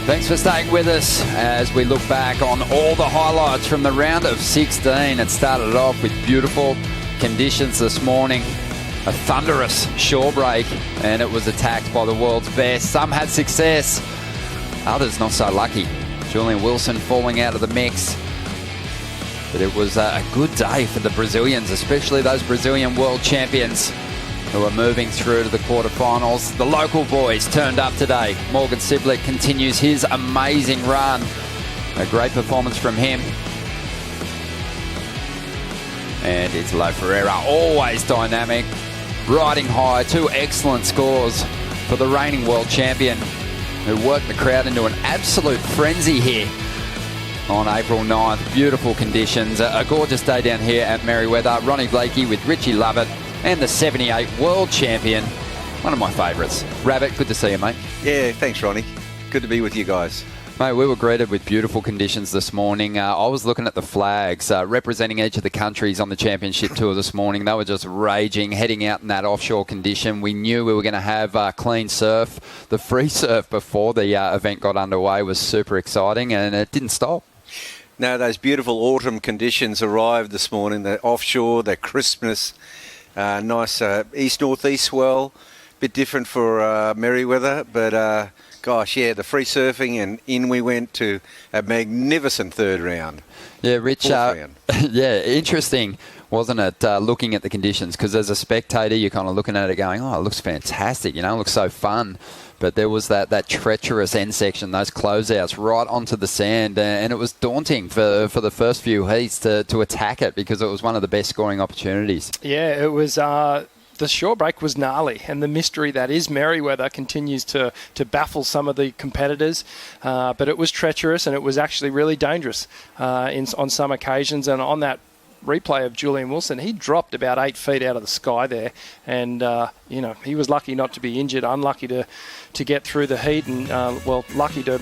Thanks for staying with us as we look back on all the highlights from the round of 16. It started off with beautiful conditions this morning. A thunderous shore break, and it was attacked by the world's best. Some had success, others not so lucky. Julian Wilson falling out of the mix. But it was a good day for the Brazilians, especially those Brazilian world champions who are moving through to the quarterfinals. The local boys turned up today. Morgan Cibilic continues his amazing run. A great performance from him. And it's Lo Ferreira, always dynamic, riding high. 2 excellent scores for the reigning world champion, who worked the crowd into an absolute frenzy here on April 9th. Beautiful conditions. A gorgeous day down here at Merewether. Ronnie Blakey with Richie Lovett and the 78 world champion. One of my favourites. Rabbit, good to see you, mate. Yeah, thanks, Ronnie. Good to be with you guys. Mate, we were greeted with beautiful conditions this morning. I was looking at the flags representing each of the countries on the championship tour this morning. They were just raging, heading out in that offshore condition. We knew we were going to have clean surf. The free surf before the event got underway was super exciting, and it didn't stop. No, those beautiful autumn conditions arrived this morning. The offshore, the crispness, nice east-northeast swell. Bit different for Merewether, but gosh, yeah, the free surfing, and in we went to a magnificent third round. Yeah, Rich, yeah, interesting, wasn't it, looking at the conditions? Because as a spectator, you're kind of looking at it going, oh, it looks fantastic, you know, it looks so fun. But there was that treacherous end section, those closeouts right onto the sand, and it was daunting for the first few heats to attack it, because it was one of the best scoring opportunities. Yeah, it was... The shore break was gnarly, and the mystery that is Merewether continues to baffle some of the competitors. But it was treacherous, and it was actually really dangerous on some occasions. And on that replay of Julian Wilson, he dropped about 8 feet out of the sky there, and he was lucky not to be injured, unlucky to get through the heat, and lucky to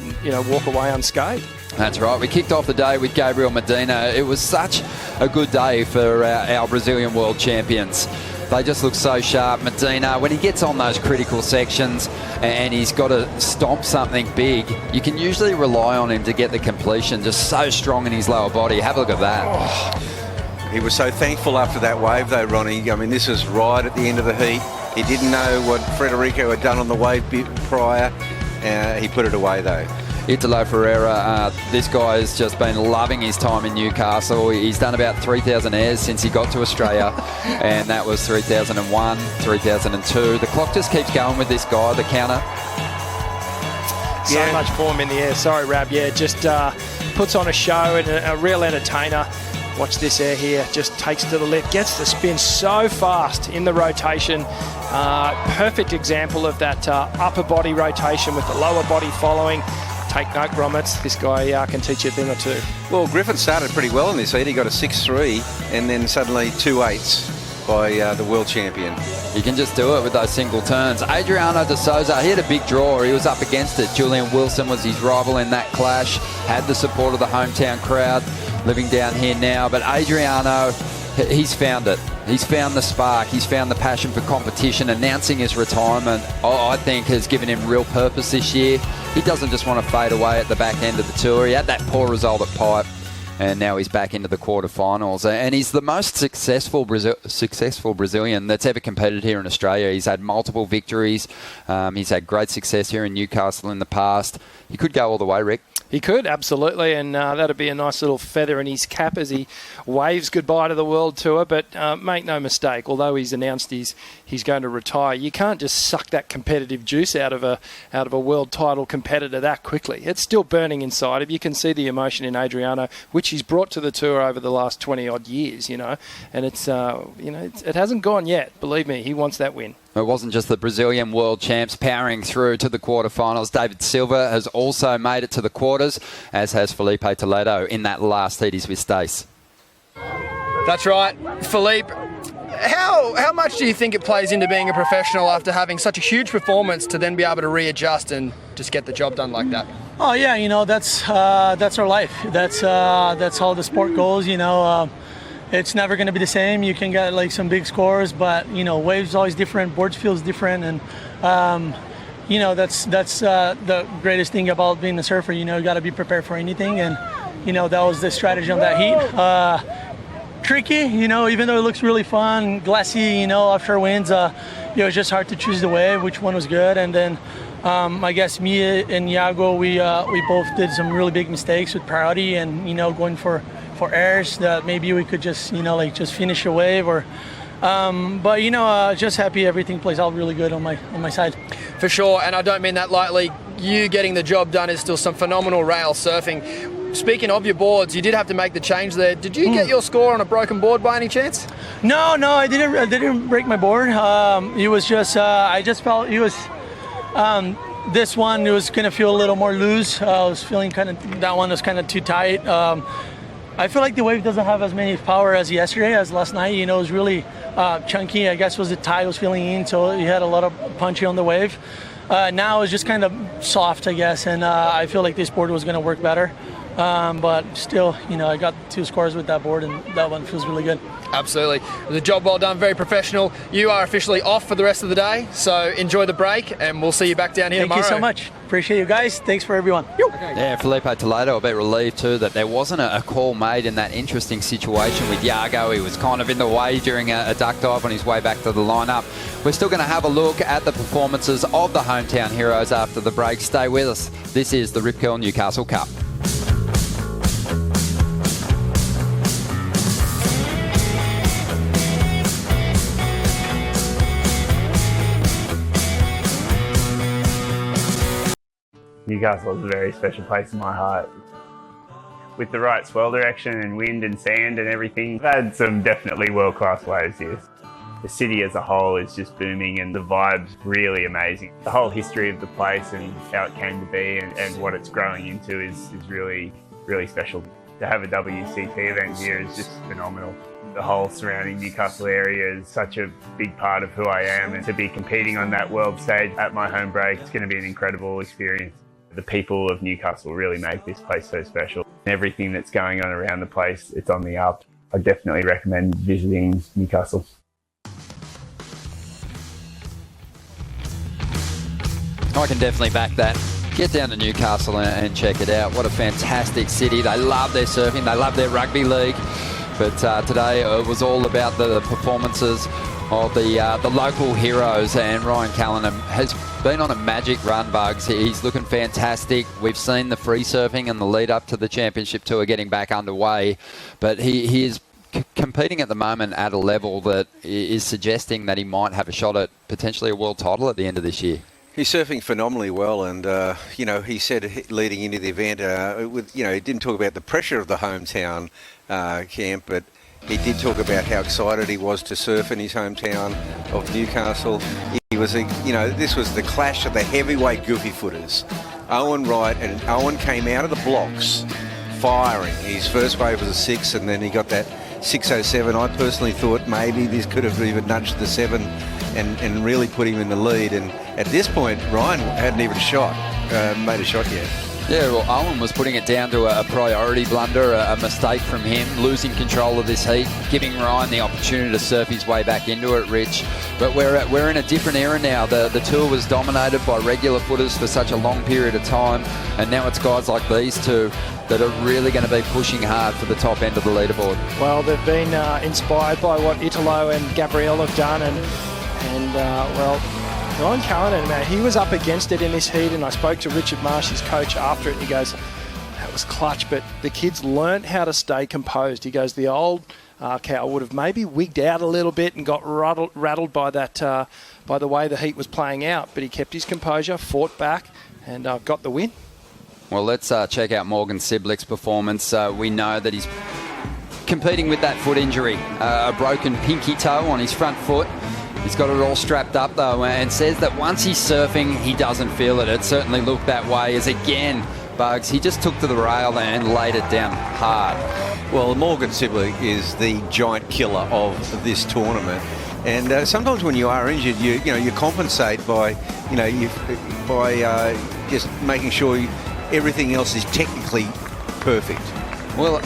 walk away unscathed. That's right. We kicked off the day with Gabriel Medina. It was such a good day for our Brazilian world champions. They just look so sharp. Medina, when he gets on those critical sections and he's got to stomp something big, you can usually rely on him to get the completion. Just so strong in his lower body. Have a look at that. Oh. He was so thankful after that wave, though, Ronnie. I mean, this was right at the end of the heat. He didn't know what Frederico had done on the wave prior. He put it away, though. Lo Ferreira, this guy has just been loving his time in Newcastle. He's done about 3,000 airs since he got to Australia, and that was 3001, 3002. The clock just keeps going with this guy, the counter. So much form in the air. Sorry, Rab. Yeah, just puts on a show and a real entertainer. Watch this air here. Just takes to the left, gets the spin so fast in the rotation. Perfect example of that upper body rotation with the lower body following. Take note, Grommets. This guy can teach you a thing or two. Well, Griffin started pretty well in this heat. He got a 6.3 and then suddenly 2.8s by the world champion. You can just do it with those single turns. Adriano de Souza, he had a big draw. He was up against it. Julian Wilson was his rival in that clash. Had the support of the hometown crowd, living down here now. But Adriano, he's found it. He's found the spark. He's found the passion for competition. Announcing his retirement, I think, has given him real purpose this year. He doesn't just want to fade away at the back end of the tour. He had that poor result at Pipe, and now he's back into the quarterfinals. And he's the most successful Brazilian that's ever competed here in Australia. He's had multiple victories. He's had great success here in Newcastle in the past. He could go all the way, Rick. He could, absolutely, and that'd be a nice little feather in his cap as he waves goodbye to the World Tour. But make no mistake, although he's announced he's going to retire, you can't just suck that competitive juice out of a world title competitor that quickly. It's still burning inside him. You can see the emotion in Adriano, which he's brought to the tour over the last 20-odd years, and it's it hasn't gone yet. Believe me, he wants that win. It wasn't just the Brazilian world champs powering through to the quarterfinals. David Silva has also made it to the quarters, as has Felipe Toledo in that last heat. He's with Stace. That's right. Felipe, how much do you think it plays into being a professional after having such a huge performance to then be able to readjust and just get the job done like that? Oh, yeah, that's our life. That's how the sport goes, It's never going to be the same. You can get some big scores, but waves always different. Boards feels different, and that's the greatest thing about being a surfer. You got to be prepared for anything, and that was the strategy on that heat. Tricky, even though it looks really fun, glassy, offshore winds. It was just hard to choose the wave, which one was good, and then. I guess me and Iago, we both did some really big mistakes with priority and going for airs that maybe we could just just finish a wave or. But just happy everything plays out really good on my side. For sure, and I don't mean that lightly. You getting the job done is still some phenomenal rail surfing. Speaking of your boards, you did have to make the change there. Did you get your score on a broken board by any chance? No, I didn't break my board. It was just I just felt it was. This one it was gonna feel a little more loose. I was feeling that one was kind of too tight. I feel like the wave doesn't have as many power as yesterday, as last night. It was really chunky. I guess was the tide was feeling in, so you had a lot of punchy on the wave. Now it's just kind of soft, I guess, and I feel like this board was gonna work better. But still, I got 2 scores with that board, and that one feels really good. Absolutely. The job well done, very professional. You are officially off for the rest of the day, so enjoy the break, and we'll see you back down here tomorrow. Thank you so much. Appreciate you guys. Thanks for everyone. Okay. Yeah, Felipe Toledo a bit relieved too that there wasn't a call made in that interesting situation with Iago. He was kind of in the way during a duck dive on his way back to the lineup. We're still going to have a look at the performances of the hometown heroes after the break. Stay with us. This is the Rip Curl Newcastle Cup. Newcastle is a very special place in my heart. With the right swell direction and wind and sand and everything, I've had some definitely world-class waves here. The city as a whole is just booming and the vibe's really amazing. The whole history of the place and how it came to be and what it's growing into is really, really special. To have a WCT event here is just phenomenal. The whole surrounding Newcastle area is such a big part of who I am, and to be competing on that world stage at my home break, it's going to be an incredible experience. The people of Newcastle really make this place so special. Everything that's going on around the place, it's on the up. I definitely recommend visiting Newcastle. I can definitely back that. Get down to Newcastle and check it out. What a fantastic city. They love their surfing, they love their rugby league. But today it was all about the performances of the local heroes, and Ryan Callanan has been on a magic run, Bugs. He's looking fantastic. We've seen the free surfing and the lead up to the championship tour getting back underway, but he is competing at the moment at a level that is suggesting that he might have a shot at potentially a world title at the end of this year. He's surfing phenomenally well, and he said leading into the event, he didn't talk about the pressure of the hometown camp, but he did talk about how excited he was to surf in his hometown of Newcastle. He was, this was the clash of the heavyweight goofy footers. Owen Wright and Owen came out of the blocks firing. His first wave was a 6, and then he got that 607. I personally thought maybe this could have even nudged the 7 and really put him in the lead. And at this point, Ryan hadn't even made a shot yet. Yeah, well, Owen was putting it down to a priority blunder, a mistake from him, losing control of this heat, giving Ryan the opportunity to surf his way back into it, Rich. But we're in a different era now. The tour was dominated by regular footers for such a long period of time, and now it's guys like these two that are really going to be pushing hard for the top end of the leaderboard. Well, they've been inspired by what Italo and Gabriel have done, and Ryan Callanan, man, he was up against it in this heat, and I spoke to Richard Marsh, his coach, after it, and he goes, that was clutch, but the kids learnt how to stay composed. He goes, the old cow would have maybe wigged out a little bit and got rattled by that, by the way the heat was playing out, but he kept his composure, fought back, and got the win. Well, let's check out Morgan Cibilic's performance. We know that he's competing with that foot injury, a broken pinky toe on his front foot. He's got it all strapped up though, and says that once he's surfing, he doesn't feel it. It certainly looked that way as again, Bugs, he just took to the rail and laid it down hard. Well, Morgan Cibilic is the giant killer of this tournament. And sometimes when you are injured, you compensate by just making sure everything else is technically perfect. Well,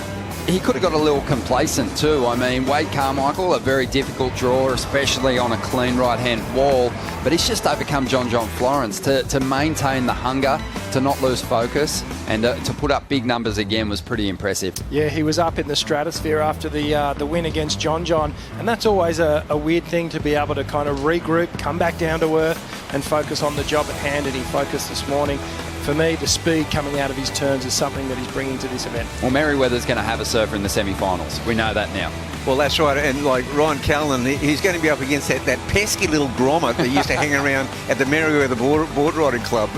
he could have got a little complacent too. I mean, Wade Carmichael, a very difficult draw, especially on a clean right-hand wall, but he's just overcome John Florence to maintain the hunger, to not lose focus, and to put up big numbers again was pretty impressive. Yeah, he was up in the stratosphere after the win against John, and that's always a weird thing, to be able to kind of regroup, come back down to earth and focus on the job at hand, and he focused this morning. For me, the speed coming out of his turns is something that he's bringing to this event. Well, Merriweather's going to have a surfer in the semi-finals. We know that now. Well, that's right. And like Ryan Callan, he's going to be up against that pesky little grommet that used to hang around at the Merriweather Board Riding Club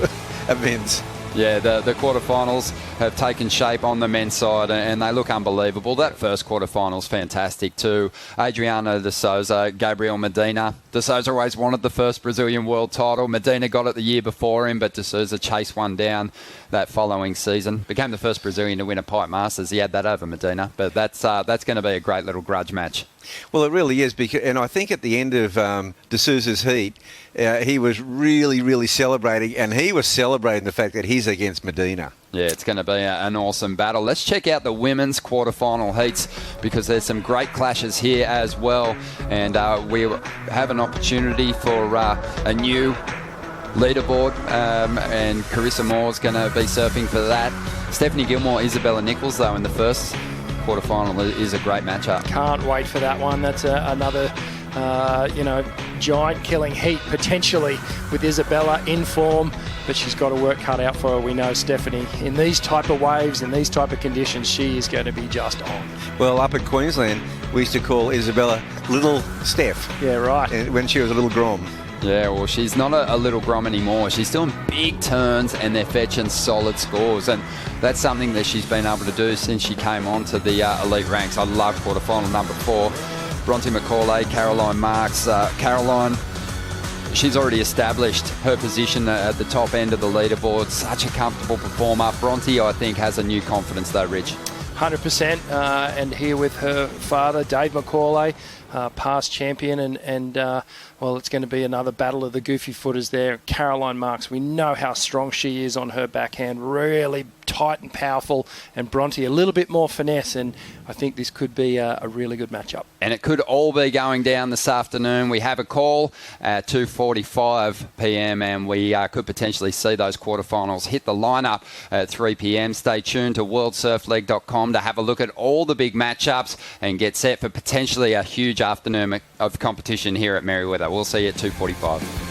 events. Yeah, the quarterfinals have taken shape on the men's side, and they look unbelievable. That first quarterfinal's fantastic too. Adriano de Souza, Gabriel Medina. De Souza always wanted the first Brazilian world title. Medina got it the year before him, but De Souza chased one down that following season. Became the first Brazilian to win a Pipe Masters. He had that over Medina, but that's going to be a great little grudge match. Well, it really is, and I think at the end of De Souza's heat, he was really, really celebrating, and he was celebrating the fact that he's against Medina. Yeah, it's going to be an awesome battle. Let's check out the women's quarterfinal heats, because there's some great clashes here as well, and we have an opportunity for a new leaderboard, and Carissa Moore's going to be surfing for that. Stephanie Gilmore, Isabella Nichols, though, in the first quarterfinal is a great matchup. Can't wait for that one. That's another giant killing heat potentially, with Isabella in form, but she's got to work cut out for her. We know Stephanie, in these type of waves, in these type of conditions, she is going to be just on. Well, up in Queensland, we used to call Isabella Little Steph. Yeah, right. When she was a little grom. Yeah, well, she's not a little grom anymore. She's doing big turns, and they're fetching solid scores, and that's something that she's been able to do since she came on to the elite ranks. I love quarterfinal number 4. Bronte McCauley, Caroline Marks. Caroline, she's already established her position at the top end of the leaderboard. Such a comfortable performer. Bronte, I think, has a new confidence though, Rich. 100%, and here with her father, Dave McCauley, past champion, and well, it's going to be another battle of the goofy footers there. Caroline Marks, we know how strong she is on her backhand, really tight and powerful, and Bronte a little bit more finesse, and I think this could be a really good matchup. And it could all be going down this afternoon. We have a call at 2:45 p.m. and we could potentially see those quarterfinals hit the lineup at 3 p.m. Stay tuned to worldsurfleague.com to have a look at all the big matchups and get set for potentially a huge afternoon of competition here at Merriweather. We'll see you at 2:45.